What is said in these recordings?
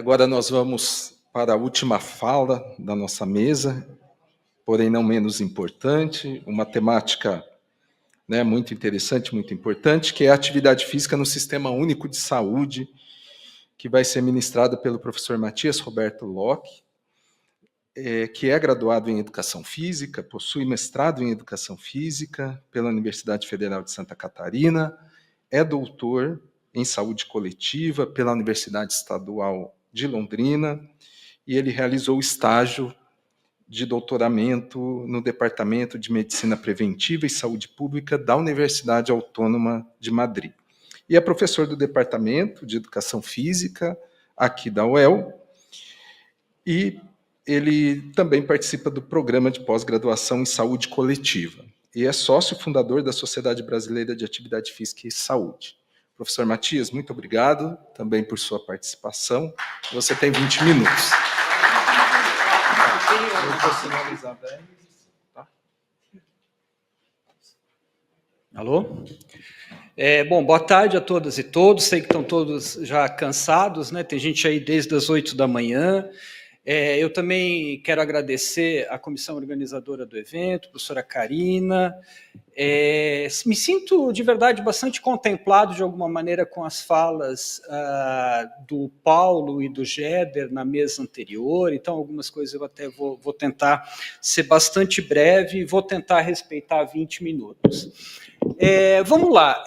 Agora nós vamos para a última fala da nossa mesa, porém não menos importante, uma temática, né, muito interessante, muito importante, que é a atividade física no Sistema Único de Saúde, que vai ser ministrada pelo professor Matias Roberto Locke, que é graduado em Educação Física, possui mestrado em Educação Física pela Universidade Federal de Santa Catarina, é doutor em Saúde Coletiva pela Universidade Estadual de Londrina, e ele realizou estágio de doutoramento no Departamento de Medicina Preventiva e Saúde Pública da Universidade Autônoma de Madrid. E é professor do Departamento de Educação Física aqui da UEL, e ele também participa do programa de pós-graduação em Saúde Coletiva, e é sócio fundador da Sociedade Brasileira de Atividade Física e Saúde. Professor Matias, muito obrigado também por sua participação. Você tem 20 minutos. Eu vou sinalizar 10. Tá? Alô? Bom, boa tarde a todas e todos. Sei que estão todos já cansados, né? Tem gente aí desde as 8 da manhã. Eu também quero agradecer à comissão organizadora do evento, a professora Karina. Me sinto, de verdade, bastante contemplado, de alguma maneira, com as falas do Paulo e do Géder na mesa anterior, então algumas coisas eu até vou tentar ser bastante breve e vou tentar respeitar 20 minutos. Vamos lá.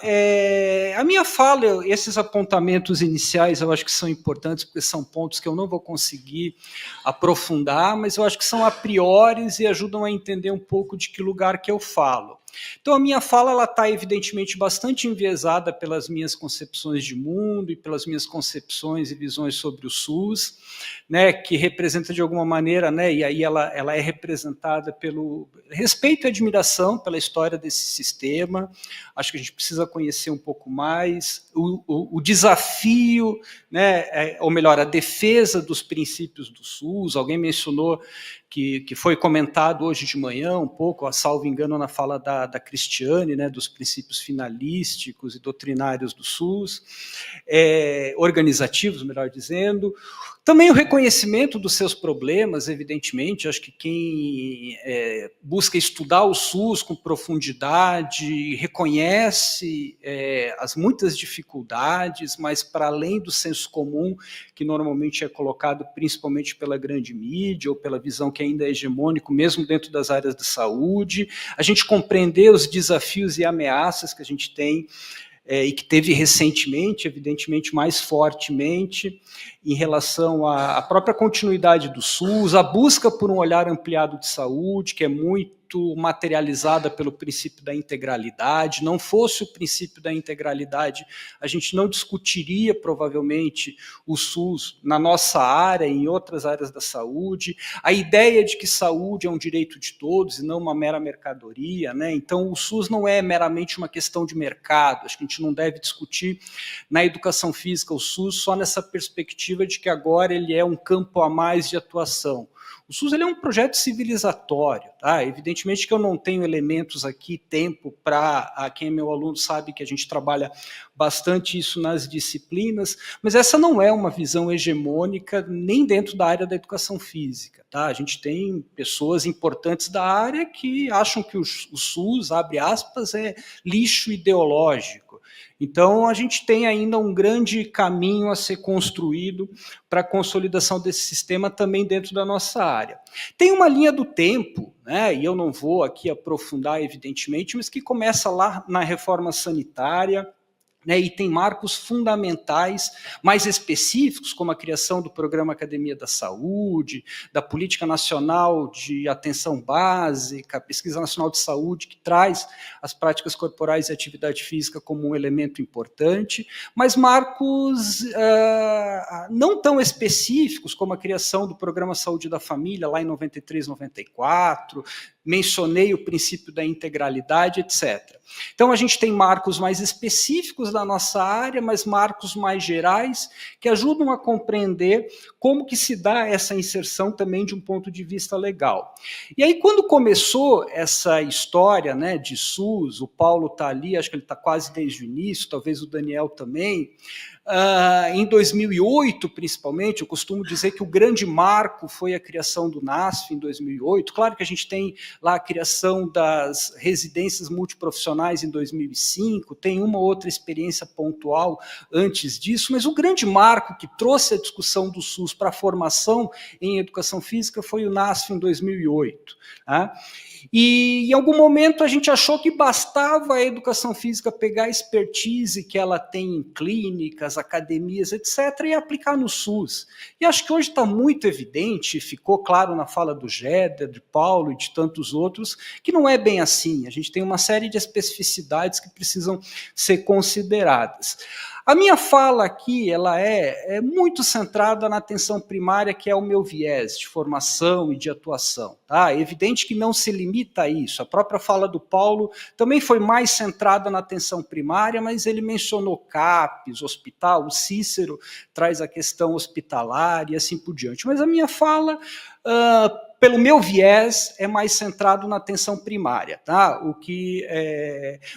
A minha fala, esses apontamentos iniciais, eu acho que são importantes, porque são pontos que eu não vou conseguir aprofundar, mas eu acho que são a priori e ajudam a entender um pouco de que lugar que eu falo. Então, a minha fala está, evidentemente, bastante enviesada pelas minhas concepções de mundo e pelas minhas concepções e visões sobre o SUS, né, que representa, de alguma maneira, né, e aí ela é representada pelo respeito e admiração pela história desse sistema. Acho que a gente precisa conhecer um pouco mais o desafio, né, ou melhor, a defesa dos princípios do SUS. Alguém mencionou que foi comentado hoje de manhã um pouco, a salvo engano, na fala da Cristiane, né, dos princípios finalísticos e doutrinários do SUS, organizativos, melhor dizendo. Também o reconhecimento dos seus problemas, evidentemente. Acho que quem busca estudar o SUS com profundidade reconhece as muitas dificuldades, mas para além do senso comum, que normalmente é colocado principalmente pela grande mídia ou pela visão que ainda é hegemônico, mesmo dentro das áreas de saúde, a gente compreender os desafios e ameaças que a gente tem e que teve recentemente, evidentemente, mais fortemente, em relação à própria continuidade do SUS, a busca por um olhar ampliado de saúde, que é muito materializada pelo princípio da integralidade. Não fosse o princípio da integralidade, a gente não discutiria, provavelmente, o SUS na nossa área, em outras áreas da saúde. A ideia de que saúde é um direito de todos e não uma mera mercadoria, né? Então, o SUS não é meramente uma questão de mercado. Acho que a gente não deve discutir na educação física o SUS só nessa perspectiva de que agora ele é um campo a mais de atuação. O SUS ele é um projeto civilizatório, tá? Evidentemente que eu não tenho elementos aqui, tempo, para quem é meu aluno sabe que a gente trabalha bastante isso nas disciplinas, mas essa não é uma visão hegemônica nem dentro da área da educação física, tá? A gente tem pessoas importantes da área que acham que o SUS, abre aspas, é lixo ideológico. Então, a gente tem ainda um grande caminho a ser construído para a consolidação desse sistema também dentro da nossa área. Tem uma linha do tempo, né, e eu não vou aqui aprofundar, evidentemente, mas que começa lá na reforma sanitária, né, e tem marcos fundamentais, mais específicos, como a criação do Programa Academia da Saúde, da Política Nacional de Atenção Básica, a Pesquisa Nacional de Saúde, que traz as práticas corporais e atividade física como um elemento importante, mas marcos não tão específicos, como a criação do Programa Saúde da Família, lá em 93, 94, mencionei o princípio da integralidade, etc. Então, a gente tem marcos mais específicos da nossa área, mas marcos mais gerais, que ajudam a compreender como que se dá essa inserção também de um ponto de vista legal. E aí, quando começou essa história, né, de SUS, o Paulo está ali, acho que ele está quase desde o início, talvez o Daniel também, Em 2008, principalmente, eu costumo dizer que o grande marco foi a criação do NASF em 2008. Claro que a gente tem lá a criação das residências multiprofissionais em 2005, tem uma outra experiência pontual antes disso, mas o grande marco que trouxe a discussão do SUS para a formação em educação física foi o NASF em 2008. Tá? E em algum momento a gente achou que bastava a educação física pegar a expertise que ela tem em clínicas, academias, etc., e aplicar no SUS. E acho que hoje está muito evidente, ficou claro na fala do Géder, de Paulo e de tantos outros, que não é bem assim. A gente tem uma série de especificidades que precisam ser consideradas. A minha fala aqui ela é muito centrada na atenção primária, que é o meu viés de formação e de atuação. Tá? É evidente que não se limita a isso. A própria fala do Paulo também foi mais centrada na atenção primária, mas ele mencionou CAPES, hospital, o Cícero traz a questão hospitalar e assim por diante. Mas a minha fala, pelo meu viés, é mais centrado na atenção primária. Tá?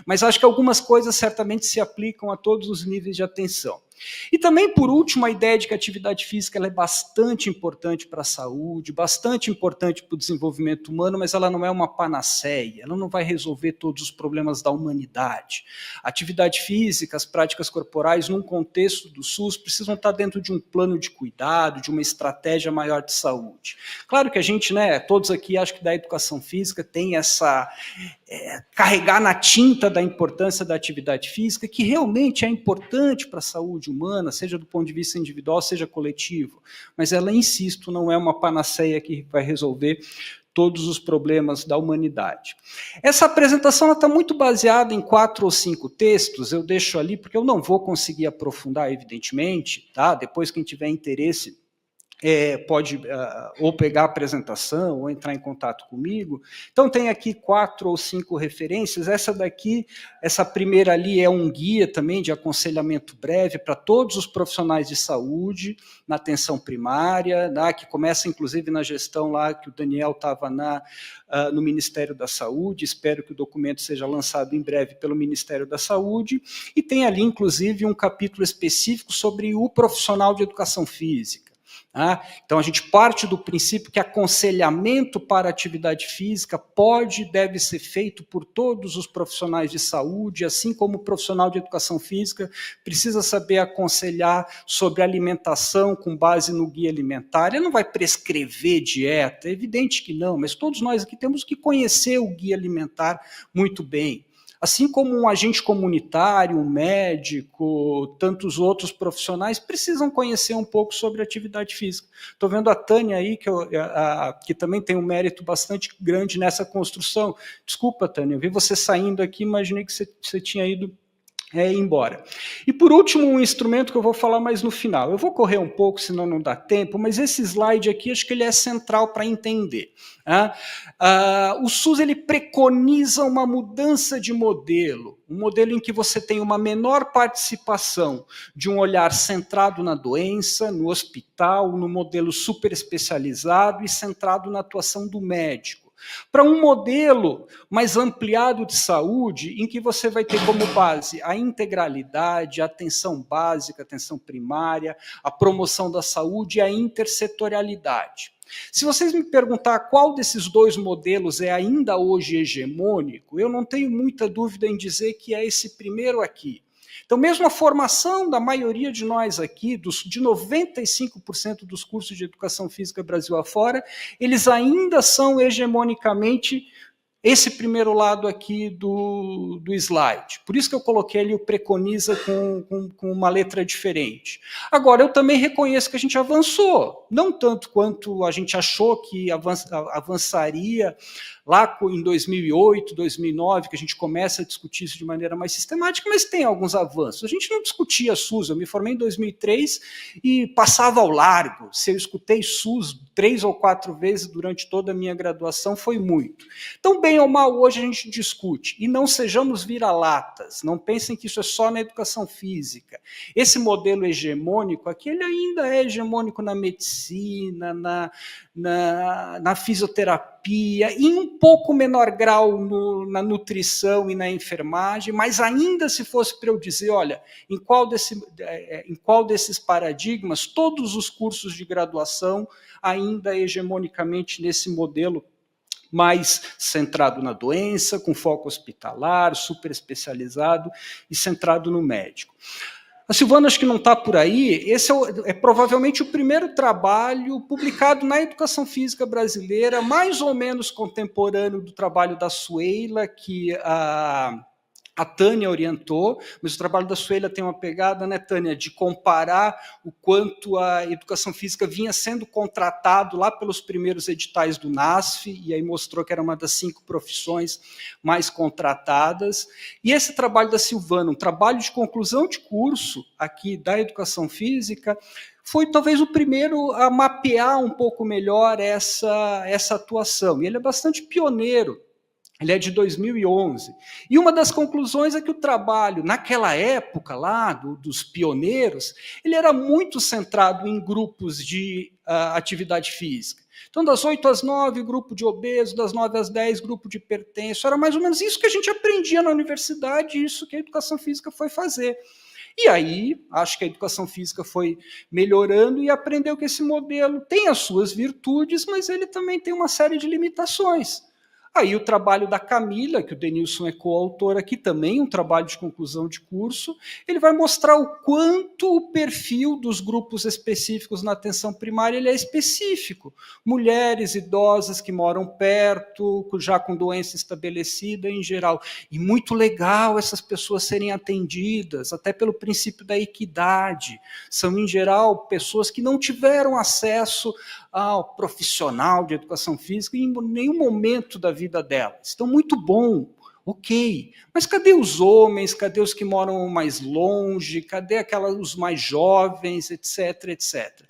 Mas acho que algumas coisas certamente se aplicam a todos os níveis de atenção. E também, por último, a ideia de que a atividade física ela é bastante importante para a saúde, bastante importante para o desenvolvimento humano, mas ela não é uma panaceia, ela não vai resolver todos os problemas da humanidade. A atividade física, as práticas corporais, num contexto do SUS, precisam estar dentro de um plano de cuidado, de uma estratégia maior de saúde. Claro que a gente, todos aqui, acho que da educação física, tem essa... carregar na tinta da importância da atividade física, que realmente é importante para a saúde humana, seja do ponto de vista individual, seja coletivo, mas ela, insisto, não é uma panaceia que vai resolver todos os problemas da humanidade. Essa apresentação está muito baseada em 4 ou 5 textos, eu deixo ali porque eu não vou conseguir aprofundar, evidentemente, tá? Depois quem tiver interesse pode ou pegar a apresentação ou entrar em contato comigo. Então tem aqui 4 ou 5 referências. Essa primeira ali é um guia também de aconselhamento breve para todos os profissionais de saúde na atenção primária, que começa inclusive na gestão lá que o Daniel estava no Ministério da Saúde. Espero que o documento seja lançado em breve pelo Ministério da Saúde. E tem ali inclusive um capítulo específico sobre o profissional de educação física. Então, a gente parte do princípio que aconselhamento para atividade física pode e deve ser feito por todos os profissionais de saúde, assim como o profissional de educação física precisa saber aconselhar sobre alimentação com base no guia alimentar. Ele não vai prescrever dieta, é evidente que não, mas todos nós aqui temos que conhecer o guia alimentar muito bem. Assim como um agente comunitário, um médico, tantos outros profissionais precisam conhecer um pouco sobre atividade física. Estou vendo a Tânia aí, que também tem um mérito bastante grande nessa construção. Desculpa, Tânia, eu vi você saindo aqui, imaginei que você tinha ido embora. E por último, um instrumento que eu vou falar mais no final. Eu vou correr um pouco, senão não dá tempo, mas esse slide aqui, acho que ele é central para entender. O SUS ele preconiza uma mudança de modelo, um modelo em que você tem uma menor participação de um olhar centrado na doença, no hospital, no modelo super especializado e centrado na atuação do médico, para um modelo mais ampliado de saúde, em que você vai ter como base a integralidade, a atenção básica, a atenção primária, a promoção da saúde e a intersetorialidade. Se vocês me perguntar qual desses 2 modelos é ainda hoje hegemônico, eu não tenho muita dúvida em dizer que é esse primeiro aqui. Então, mesmo a formação da maioria de nós aqui, de 95% dos cursos de educação física Brasil afora, eles ainda são hegemonicamente esse primeiro lado aqui do slide. Por isso que eu coloquei ali o preconiza com uma letra diferente. Agora, eu também reconheço que a gente avançou, não tanto quanto a gente achou que avançaria lá em 2008, 2009, que a gente começa a discutir isso de maneira mais sistemática, mas tem alguns avanços. A gente não discutia SUS, eu me formei em 2003 e passava ao largo. Se eu escutei SUS 3 ou 4 vezes durante toda a minha graduação, foi muito. Então, bem ou mal, hoje a gente discute. E não sejamos vira-latas, não pensem que isso é só na educação física. Esse modelo hegemônico aqui, ele ainda é hegemônico na medicina, na fisioterapia, fisioterapia, em um pouco menor grau na nutrição e na enfermagem, mas ainda se fosse para eu dizer, olha, em qual desses paradigmas, todos os cursos de graduação, ainda hegemonicamente nesse modelo mais centrado na doença, com foco hospitalar, super especializado e centrado no médico. A Silvana acho que não está por aí, esse é provavelmente o primeiro trabalho publicado na educação física brasileira, mais ou menos contemporâneo do trabalho da Sueila, que a Tânia orientou, mas o trabalho da Sueila tem uma pegada, né, Tânia, de comparar o quanto a educação física vinha sendo contratado lá pelos primeiros editais do NASF, e aí mostrou que era uma das 5 profissões mais contratadas. E esse trabalho da Silvana, um trabalho de conclusão de curso aqui da educação física, foi talvez o primeiro a mapear um pouco melhor essa atuação. E ele é bastante pioneiro. Ele é de 2011. E uma das conclusões é que o trabalho, naquela época lá, dos pioneiros, ele era muito centrado em grupos de atividade física. Então, das 8 às 9, grupo de obeso, das 9 às 10, grupo de hipertenso. Era mais ou menos isso que a gente aprendia na universidade, isso que a educação física foi fazer. E aí, acho que a educação física foi melhorando e aprendeu que esse modelo tem as suas virtudes, mas ele também tem uma série de limitações. Aí o trabalho da Camila, que o Denilson é coautor aqui também, um trabalho de conclusão de curso, ele vai mostrar o quanto o perfil dos grupos específicos na atenção primária ele é específico. Mulheres idosas que moram perto, já com doença estabelecida em geral. E muito legal essas pessoas serem atendidas, até pelo princípio da equidade. São, em geral, pessoas que não tiveram acesso ao profissional de educação física em nenhum momento da vida delas. Então, muito bom, ok. Mas cadê os homens? Cadê os que moram mais longe? Cadê os mais jovens, etc, etc.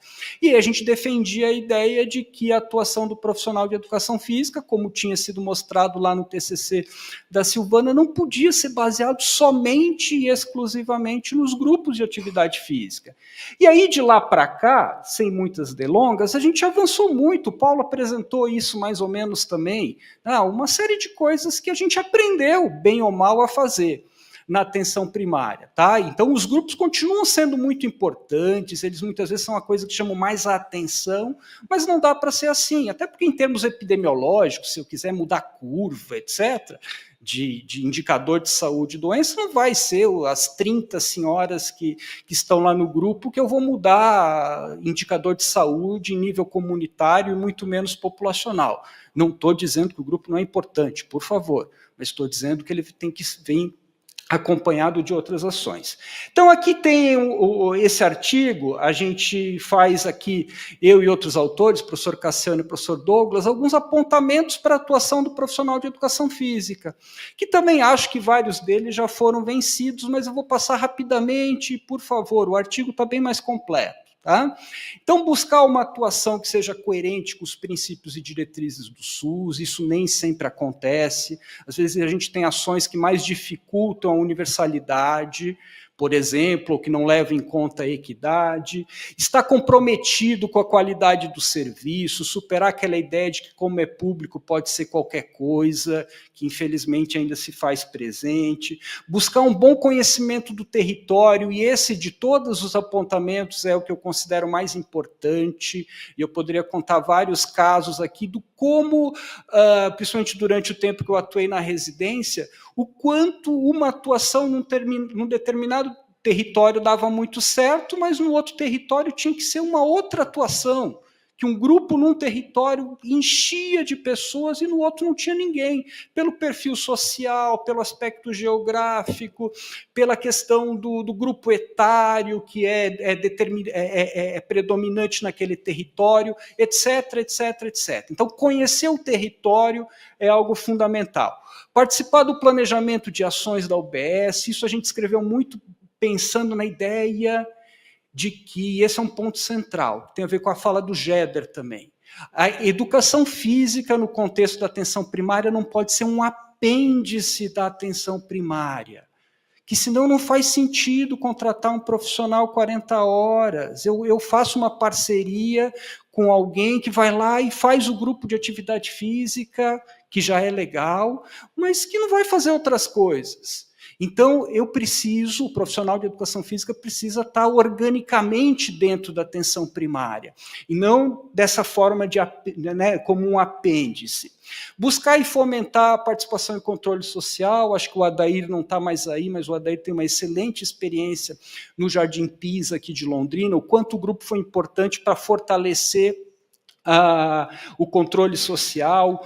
E aí a gente defendia a ideia de que a atuação do profissional de educação física, como tinha sido mostrado lá no TCC da Silvana, não podia ser baseado somente e exclusivamente nos grupos de atividade física. E aí, de lá para cá, sem muitas delongas, a gente avançou muito. O Paulo apresentou isso mais ou menos também. Uma série de coisas que a gente aprendeu, bem ou mal, a fazer na atenção primária, tá? Então, os grupos continuam sendo muito importantes, eles muitas vezes são uma coisa que chamam mais a atenção, mas não dá para ser assim, até porque em termos epidemiológicos, se eu quiser mudar a curva, etc., de indicador de saúde e doença, não vai ser as 30 senhoras que estão lá no grupo que eu vou mudar indicador de saúde em nível comunitário e muito menos populacional. Não estou dizendo que o grupo não é importante, por favor, mas estou dizendo que ele tem que vir acompanhado de outras ações. Então, aqui tem esse artigo, a gente faz aqui, eu e outros autores, professor Cassiano e professor Douglas, alguns apontamentos para a atuação do profissional de educação física, que também acho que vários deles já foram vencidos, mas eu vou passar rapidamente, por favor, o artigo está bem mais completo. Tá? Então, buscar uma atuação que seja coerente com os princípios e diretrizes do SUS, isso nem sempre acontece. Às vezes a gente tem ações que mais dificultam a universalidade, por exemplo, ou que não levam em conta a equidade, está comprometido com a qualidade do serviço, superar aquela ideia de que, como é público, pode ser qualquer coisa, que infelizmente ainda se faz presente, buscar um bom conhecimento do território, e esse de todos os apontamentos é o que eu considero mais importante, e eu poderia contar vários casos aqui do como, principalmente durante o tempo que eu atuei na residência, o quanto uma atuação num determinado território dava muito certo, mas no outro território tinha que ser uma outra atuação, que um grupo num território enchia de pessoas e no outro não tinha ninguém, pelo perfil social, pelo aspecto geográfico, pela questão do grupo etário que é predominante naquele território, etc, etc, etc. Então, conhecer o território é algo fundamental. Participar do planejamento de ações da UBS, isso a gente escreveu muito pensando na ideia de que esse é um ponto central, tem a ver com a fala do Geder também. A educação física no contexto da atenção primária não pode ser um apêndice da atenção primária, que senão não faz sentido contratar um profissional 40 horas. Eu faço uma parceria com alguém que vai lá e faz o grupo de atividade física, que já é legal, mas que não vai fazer outras coisas. Então, o profissional de educação física precisa estar organicamente dentro da atenção primária, e não dessa forma como um apêndice. Buscar e fomentar a participação e controle social, acho que o Adair não está mais aí, mas o Adair tem uma excelente experiência no Jardim Pisa, aqui de Londrina, o quanto o grupo foi importante para fortalecer o controle social.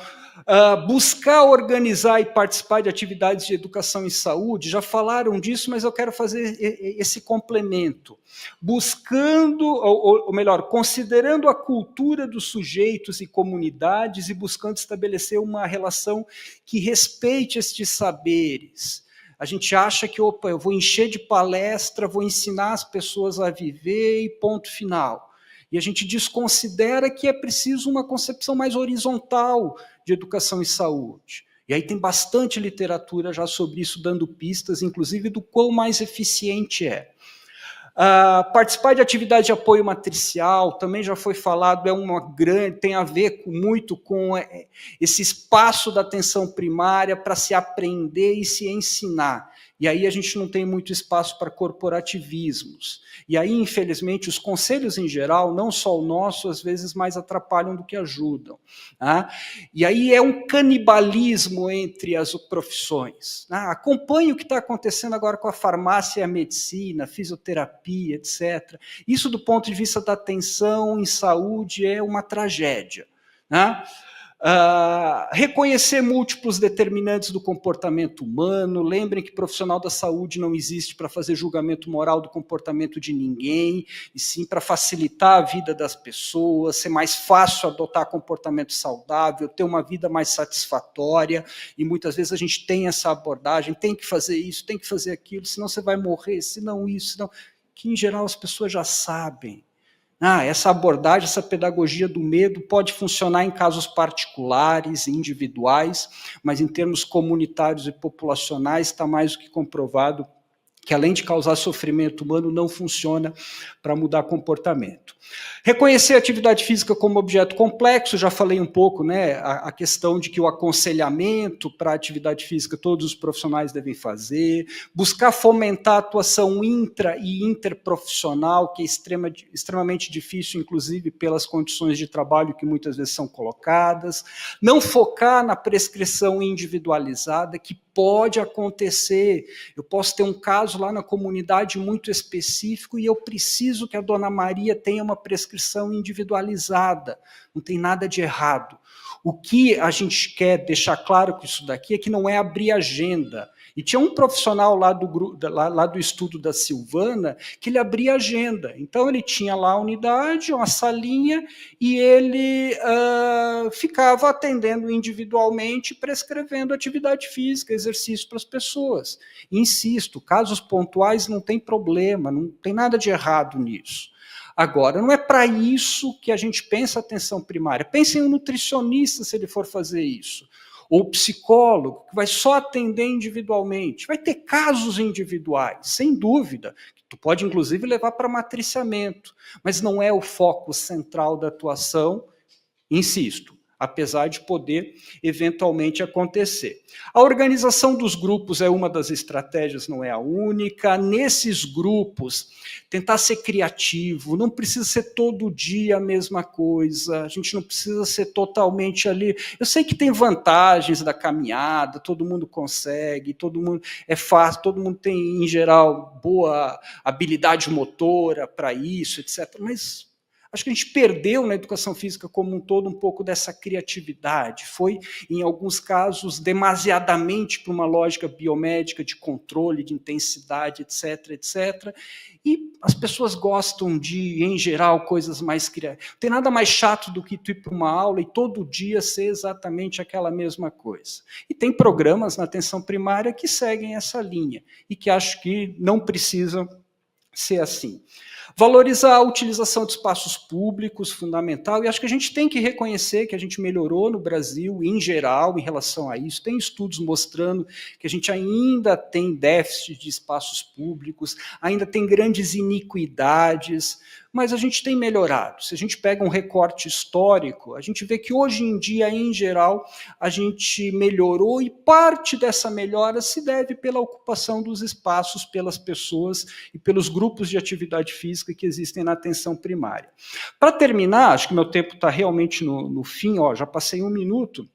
Buscar organizar e participar de atividades de educação e saúde, já falaram disso, mas eu quero fazer esse complemento. Buscando, ou melhor, considerando a cultura dos sujeitos e comunidades e buscando estabelecer uma relação que respeite estes saberes. A gente acha que, eu vou encher de palestra, vou ensinar as pessoas a viver e ponto final. E a gente desconsidera que é preciso uma concepção mais horizontal de educação e saúde. E aí tem bastante literatura já sobre isso, dando pistas, inclusive, do quão mais eficiente é. Participar de atividade de apoio matricial, também já foi falado, tem a ver muito com esse espaço da atenção primária para se aprender e se ensinar. E aí a gente não tem muito espaço para corporativismos. E aí, infelizmente, os conselhos em geral, não só o nosso, às vezes mais atrapalham do que ajudam. Tá? E aí é um canibalismo entre as profissões. Tá? Acompanhe o que está acontecendo agora com a farmácia e a medicina, a fisioterapia, etc. Isso, do ponto de vista da atenção em saúde, é uma tragédia. Tá? Reconhecer múltiplos determinantes do comportamento humano. Lembrem que profissional da saúde não existe para fazer julgamento moral do comportamento de ninguém, e sim para facilitar a vida das pessoas, ser mais fácil adotar comportamento saudável, ter uma vida mais satisfatória, e muitas vezes a gente tem essa abordagem, tem que fazer isso, tem que fazer aquilo, senão você vai morrer, senão isso, senão... que em geral as pessoas já sabem. Essa abordagem, essa pedagogia do medo pode funcionar em casos particulares, individuais, mas em termos comunitários e populacionais está mais do que comprovado que, além de causar sofrimento humano, não funciona para mudar comportamento. Reconhecer a atividade física como objeto complexo, já falei um pouco, né, a questão de que o aconselhamento para a atividade física todos os profissionais devem fazer, buscar fomentar a atuação intra- e interprofissional, que é extremamente difícil, inclusive pelas condições de trabalho que muitas vezes são colocadas, não focar na prescrição individualizada, que pode acontecer. Eu posso ter um caso lá na comunidade muito específico e eu preciso que a dona Maria tenha uma prescrição individualizada. Não tem nada de errado. O que a gente quer deixar claro com isso daqui é que não é abrir agenda. E tinha um profissional lá do estudo da Silvana que ele abria agenda. Então, ele tinha lá a unidade, uma salinha, e ele ficava atendendo individualmente, prescrevendo atividade física, exercício para as pessoas. E, insisto, casos pontuais não tem problema, não tem nada de errado nisso. Agora, não é para isso que a gente pensa atenção primária. Pense em um nutricionista se ele for fazer isso. Ou psicólogo, que vai só atender individualmente. Vai ter casos individuais, sem dúvida, que tu pode, inclusive, levar para matriciamento, mas não é o foco central da atuação, insisto, apesar de poder eventualmente acontecer. A organização dos grupos é uma das estratégias, não é a única. Nesses grupos, tentar ser criativo, não precisa ser todo dia a mesma coisa, a gente não precisa ser totalmente ali. Eu sei que tem vantagens da caminhada, todo mundo consegue, todo mundo é fácil, todo mundo tem, em geral, boa habilidade motora para isso, etc., mas acho que a gente perdeu na educação física como um todo um pouco dessa criatividade. Foi, em alguns casos, demasiadamente para uma lógica biomédica de controle, de intensidade, etc., etc. E as pessoas gostam de, em geral, coisas mais criativas. Não tem nada mais chato do que tu ir para uma aula e todo dia ser exatamente aquela mesma coisa. E tem programas na atenção primária que seguem essa linha e que acho que não precisam ser assim. Valorizar a utilização de espaços públicos, fundamental, e acho que a gente tem que reconhecer que a gente melhorou no Brasil, em geral, em relação a isso. Tem estudos mostrando que a gente ainda tem déficit de espaços públicos, ainda tem grandes iniquidades. mas a gente tem melhorado. Se a gente pega um recorte histórico, a gente vê que hoje em dia, em geral, a gente melhorou e parte dessa melhora se deve pela ocupação dos espaços pelas pessoas e pelos grupos de atividade física que existem na atenção primária. Para terminar, acho que meu tempo está realmente no fim, já passei 1 minuto.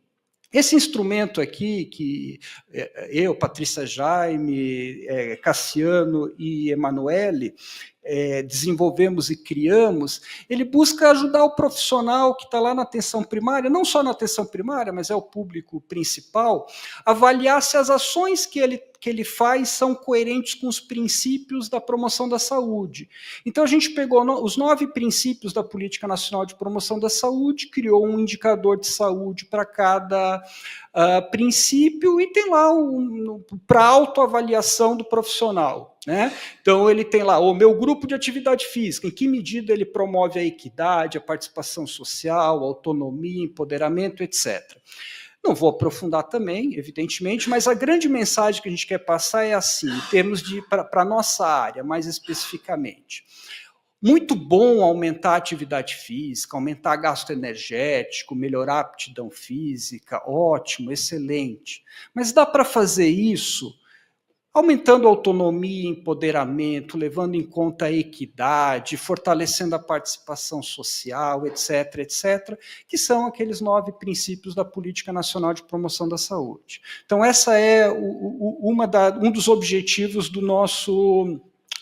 Esse instrumento aqui, que eu, Patrícia Jaime, Cassiano e Emanuele desenvolvemos e criamos, ele busca ajudar o profissional que está lá na atenção primária, não só na atenção primária, mas é o público principal, avaliar se as ações que ele faz são coerentes com os princípios da promoção da saúde. Então, a gente pegou os 9 princípios da Política Nacional de Promoção da Saúde, criou um indicador de saúde para cada princípio e tem lá para autoavaliação do profissional. Né? Então, ele tem lá o meu grupo de atividade física, em que medida ele promove a equidade, a participação social, a autonomia, empoderamento, etc. Não vou aprofundar também, evidentemente, mas a grande mensagem que a gente quer passar é assim, em termos de, para a nossa área, mais especificamente. Muito bom aumentar a atividade física, aumentar gasto energético, melhorar a aptidão física, ótimo, excelente. Mas dá para fazer isso aumentando a autonomia, empoderamento, levando em conta a equidade, fortalecendo a participação social, etc., etc., que são aqueles 9 princípios da Política Nacional de Promoção da Saúde. Então, essa é um dos objetivos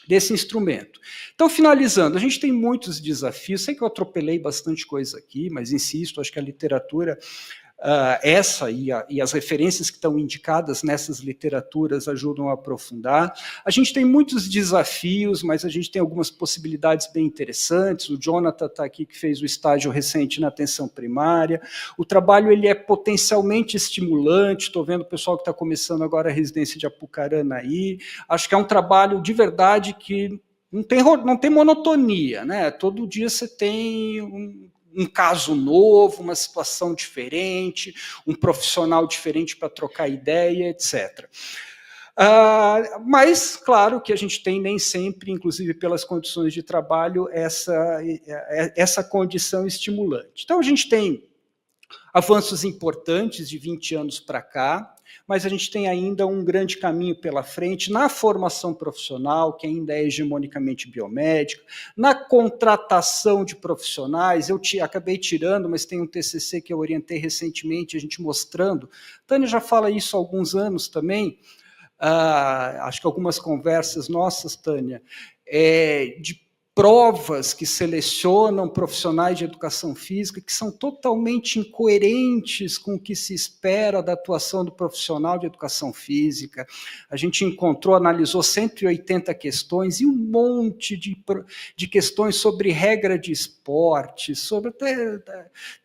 desse instrumento. Então, finalizando, a gente tem muitos desafios, sei que eu atropelei bastante coisa aqui, mas insisto, acho que a literatura... essa e as referências que estão indicadas nessas literaturas ajudam a aprofundar. A gente tem muitos desafios, mas a gente tem algumas possibilidades bem interessantes. O Jonathan está aqui, que fez o estágio recente na atenção primária. O trabalho ele é potencialmente estimulante, estou vendo o pessoal que está começando agora a residência de Apucaranaí. Acho que é um trabalho de verdade que não tem monotonia, né? Todo dia você tem um caso novo, uma situação diferente, um profissional diferente para trocar ideia, etc. Mas, claro, que a gente tem nem sempre, inclusive pelas condições de trabalho, essa condição estimulante. Então, a gente tem avanços importantes de 20 anos para cá, mas a gente tem ainda um grande caminho pela frente na formação profissional, que ainda é hegemonicamente biomédica, na contratação de profissionais. Eu acabei tirando, mas tem um TCC que eu orientei recentemente, a gente mostrando. Tânia já fala isso há alguns anos também, acho que algumas conversas nossas, Tânia, de provas que selecionam profissionais de educação física que são totalmente incoerentes com o que se espera da atuação do profissional de educação física. A gente analisou 180 questões e um monte de questões sobre regra de esporte, sobre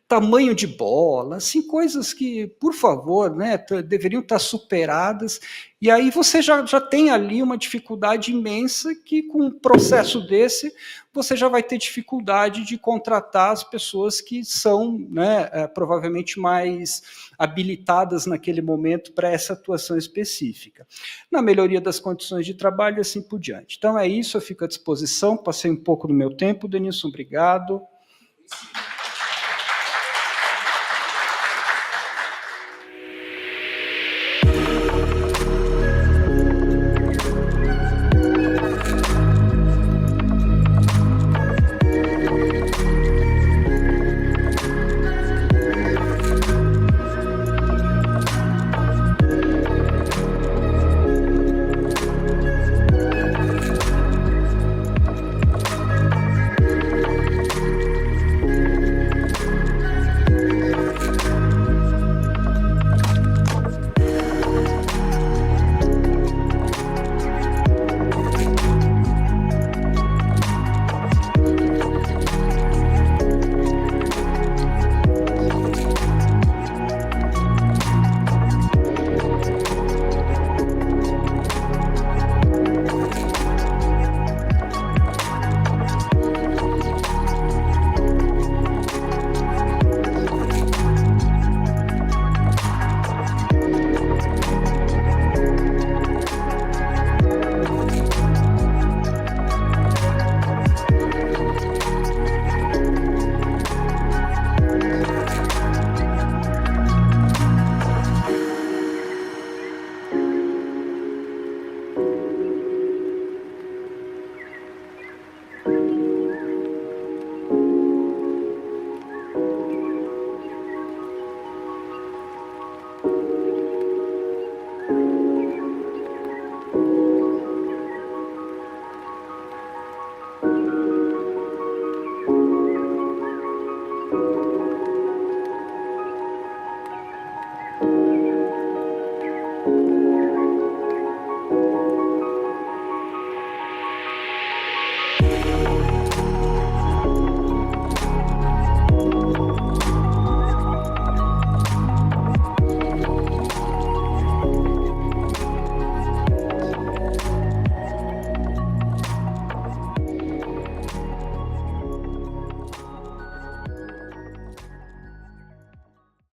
tamanho de bola, assim, coisas que, por favor, né, deveriam estar superadas, e aí você já tem ali uma dificuldade imensa que, com um processo desse, você já vai ter dificuldade de contratar as pessoas que são, né, provavelmente mais habilitadas naquele momento para essa atuação específica. Na melhoria das condições de trabalho e assim por diante. Então é isso, eu fico à disposição, passei um pouco do meu tempo, Denilson, obrigado.